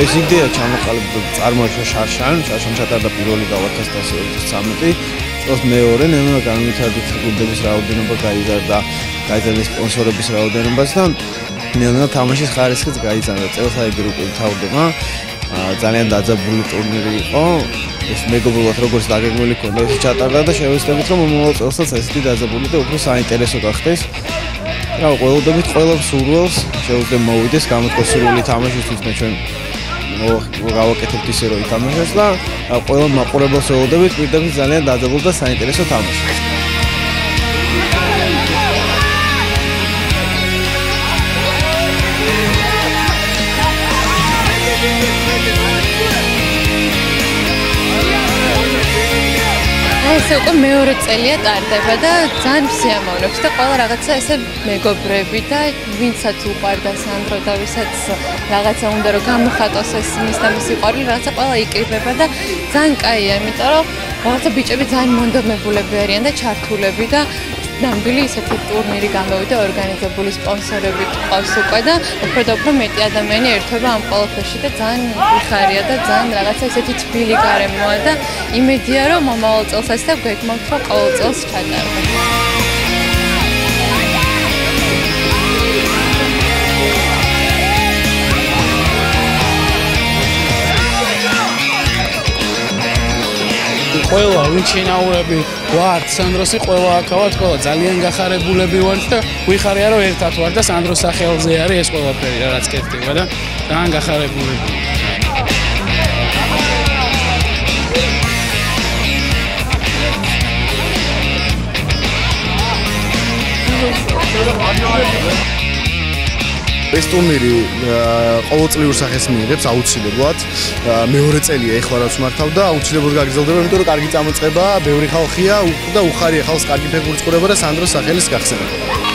ეს იდეა ჩამოყალიბდა წარმოიშვა შარშან ჩატარდა პირველი გალათას 2013 წელს მეორე ნელა განვითარებით გუნდების რაოდენობა გაიზარდა სპონსორების რაოდენობაც და ნელა თამაშის ხარისხიც გაიზარდა წელს აი გრუპი თავდება ძალიან დაძაბული ტურნირი იყო ეს მეგობრულად როგორც დაგეგმილი ქონდა ეს ჩატარდა და შევეცდებით რომ მომავალ წელსაც ესეთი დაძაბული და უფრო საინტერესო გახდეს რა ყველოდებით ყველა სურვილს შევძლებთ მოვიდეს გამოდგოს სურვილი თამაშისთვის და ჩვენ გავაკეთებთ ისე რომ ითამაშოს და ყველა მაყურებელს ველოდებით პირდაპირ ძალიან დაძაბულ და საინტერესო თამაშს ეს უკვე მეორე წელია ტარდება და ძალიან სიამოვნებს და ყველა რაღაცა ესე მეგობრები და ვინცაც უყვარდა სანდრო და ვისაც რაღაცა უნდა რომ გამოხატოს ეს მის და მისი ყვარელი რაღაცა ყველა იკრიბება და ძალიან კაია, იმიტომ რომ რაღაცა ბიჭები ძალიან მონდომებულები არიან და ჩართულები და ნამდვილი ისეთი ტურნირი გამოვიდა ორგანიზებული სპონსორები ყავს უკვე და უფრო და უფრო მეტი ადამიანი ერთვება ამ ყველაფერში და ძალიან ვიხარია და ძალიან რაღაცა ისეთი თბილი გარემოა და იმედია რომ მომავალ წელსაც და გვეგმავთ რომ ყოველ წელს ჩატარდება ყველა ვინჩინაურები ვართ სანდროსი ყველა აქავთ ყველა ძალიან გახარებულები ვართ და ვიხარია რომ ერთად ვართ და სანდროს სახელზე არის ეს ყველაფერი რაც კეთდება და ძალიან გახარებულები ეს ტურნირი ყოველწლიურ სახეს მიიღებს აუცილებლად მეორე წელია ეხლა რაც მართავ და აუცილებლად გაგრძელდება იმიტომ რომ კარგი წამოწყება ბევრი ხალხია და უხარია ხალხს კარგი ფეხბურთის ყურება და სანდროს სახელის გახსენება